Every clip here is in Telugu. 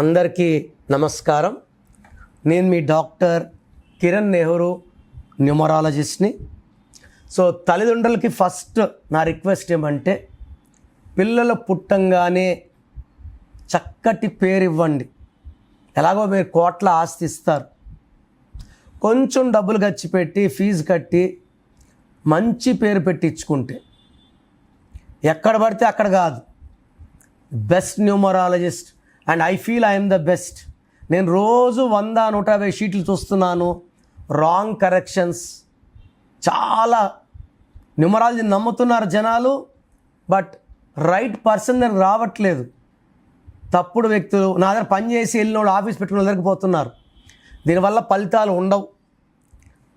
అందరికీ నమస్కారం. నేను మీ డాక్టర్ కిరణ్ నెహ్రూ, న్యూమరాలజిస్ట్ని. సో తల్లిదండ్రులకి ఫస్ట్ నా రిక్వెస్ట్ ఏమంటే, పిల్లలు పుట్టంగానే చక్కటి పేరు ఇవ్వండి. ఎలాగో మీరు కోట్ల ఆస్తి ఇస్తారు, కొంచెం డబ్బులు ఖర్చు పెట్టి ఫీజు కట్టి మంచి పేరు పెట్టించుకుంటే, ఎక్కడ పడితే అక్కడ కాదు, best numerologist and I feel I'm the best. నేను రోజు 100-150 షీట్లు చూస్తున్నాను, రాంగ్ కరెక్షన్స్. చాలా న్యూమరాలజీ నమ్ముతున్నారు జనాలు, బట్ రైట్ పర్సన్ దగ్గర రావట్లేదు. తప్పుడు వ్యక్తులు నా దగ్గర పనిచేసి వెళ్ళినోడు ఆఫీస్ పెట్టుకుని దగ్గరికి పోతున్నారు. దీనివల్ల ఫలితాలు ఉండవు.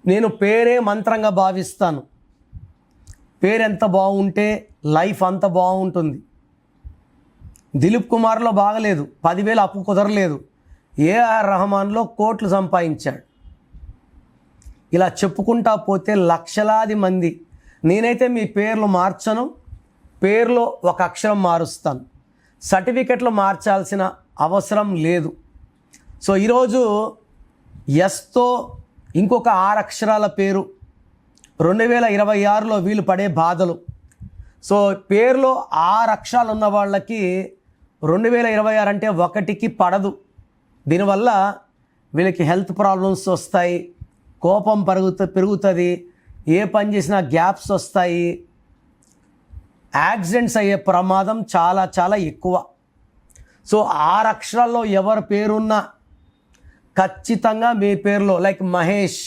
నేను పేరే మంత్రంగా భావిస్తాను. పేరు ఎంత బాగుంటే లైఫ్ అంత బాగుంటుంది. దిలీప్ కుమార్లో బాగలేదు, 10,000 అప్పు కుదరలేదు, ఏఆర్ రెహమాన్లో కోట్లు సంపాదించాడు. ఇలా చెప్పుకుంటా పోతే లక్షలాది మంది. నేనైతే మీ పేర్లు మార్చను, పేరులో ఒక అక్షరం మారుస్తాను. సర్టిఫికెట్లు మార్చాల్సిన అవసరం లేదు. సో ఈరోజు ఎస్తో ఇంకొక 6 అక్షరాల పేరు 2026లో వీళ్ళు పడే బాధలు. సో పేరులో 6 అక్షరాలు ఉన్న వాళ్ళకి 2026 అంటే 1కి పడదు. దీనివల్ల వీళ్ళకి హెల్త్ ప్రాబ్లమ్స్ వస్తాయి, కోపం పెరుగుతుంది, ఏ పని చేసినా గ్యాప్స్ వస్తాయి, యాక్సిడెంట్స్ అయ్యే ప్రమాదం చాలా చాలా ఎక్కువ. సో 6 అక్షరాల్లో ఎవరి పేరున్నా ఖచ్చితంగా మీ పేరులో లైక్ మహేష్,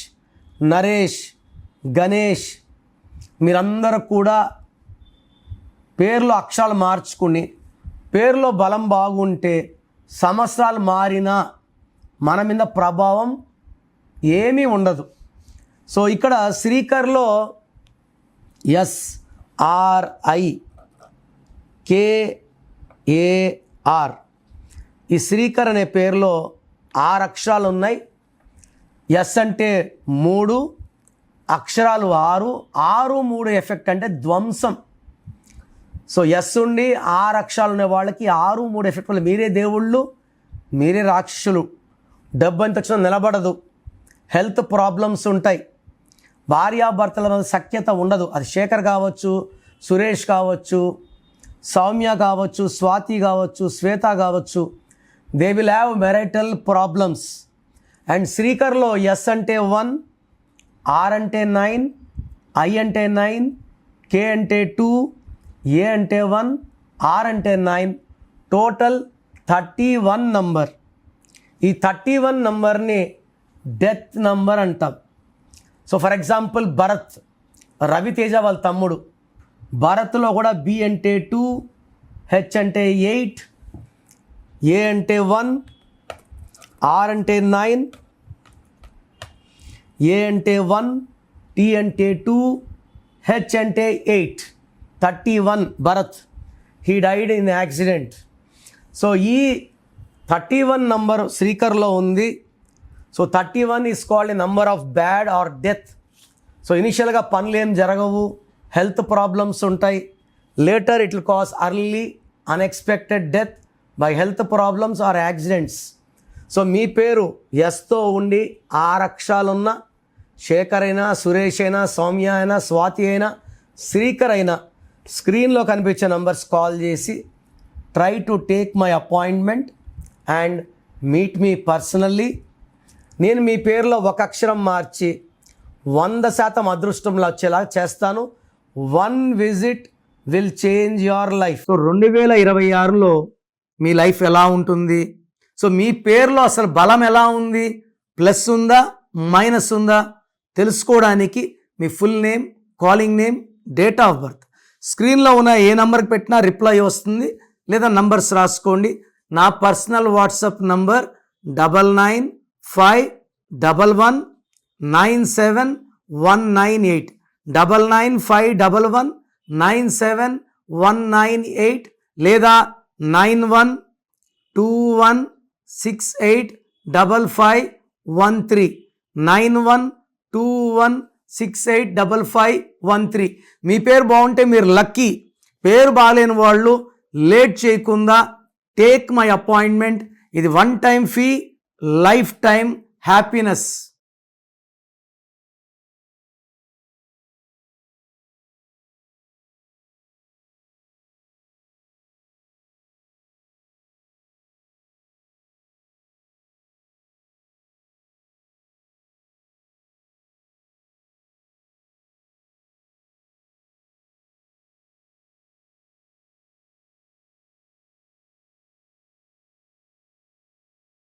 నరేష్, గణేష్, మీరందరూ కూడా పేర్లో అక్షరాలు మార్చుకుని పేరులో బలం బాగుంటే సంవత్సరాలు మారినా మన మీద ప్రభావం ఏమీ ఉండదు. సో ఇక్కడ శ్రీకర్లో SRIKAR, ఈ శ్రీకర్ అనే పేరులో 6 అక్షరాలు ఉన్నాయి. ఎస్ అంటే 3, అక్షరాలు 6, 6-3 ఎఫెక్ట్ అంటే ధ్వంసం. సో ఎస్ ఉండి 6 అక్షరాలు ఉన్న వాళ్ళకి 6-3 ఎఫెక్ట్ వల్ల మీరే దేవుళ్ళు, మీరే రాక్షసులు. డబ్బు ఎంత వచ్చినా నిలబడదు, హెల్త్ ప్రాబ్లమ్స్ ఉంటాయి, భార్యాభర్తల మధ్య సఖ్యత ఉండదు. అది శేఖర్ కావచ్చు, సురేష్ కావచ్చు, సౌమ్య కావచ్చు, స్వాతి కావచ్చు, శ్వేత కావచ్చు. They will have marital problems. And శ్రీకర్లో ఎస్ అంటే 1, ఆర్ అంటే 9, ఐ అంటే 9, కే అంటే 2, ఏ అంటే 1, ఆర్ అంటే 9, టోటల్ 31 నంబర్. ఈ 31 నంబర్ని డెత్ నంబర్ అంటాం. So for example Bharat, Ravi Teja వాళ్ళ తమ్ముడు, భరత్లో కూడా బి అంటే 2, హెచ్ అంటే 8, ఏ అంటే 1, ఆర్ అంటే 9, ఏ అంటే 1, టీ అంటే 2, హెచ్ అంటే 8. 31 Bharat, he died in accident. So ఈ 31 నంబర్ శ్రీకర్లో ఉంది. So 31 is called a number of bad or death. So ఇనిషియల్గా పనులు ఏం జరగవు, హెల్త్ ప్రాబ్లమ్స్ ఉంటాయి. Later it will cause early unexpected death by health problems or accidents. So మీ పేరు ఎస్తో ఉండి 6 అక్షరాలున్న శేఖర్ అయినా, సురేష్ అయినా, సౌమ్య అయినా, స్వాతి అయినా, శ్రీకర్ అయినా, స్క్రీన్లో కనిపించే నంబర్స్ కాల్ చేసి try to take my appointment and meet me personally. నేను మీ పేరులో ఒక అక్షరం మార్చి 100% అదృష్టంలో వచ్చేలా చేస్తాను. 1 visit will change your life. So 2026లో మీ లైఫ్ ఎలా ఉంటుంది? సో మీ పేరులో అసలు బలం ఎలా ఉంది, ప్లస్ ఉందా, మైనస్ ఉందా తెలుసుకోవడానికి మీ full name, calling name, date of birth స్క్రీన్లో ఉన్న ఏ నెంబర్కి పెట్టినా రిప్లై వస్తుంది, లేదా నంబర్స్ రాసుకోండి. నా పర్సనల్ వాట్సాప్ నంబర్ 9951197198, 9951197198, లేదా 9121685513, 9121685513. మీ పేరు బాగుంటే మీరు లక్కీ. పేరు బాగాలేని వాళ్ళు లేట్ చేయకుండా టేక్ మై అపాయింట్మెంట్. ఇది one time fee, life time happiness.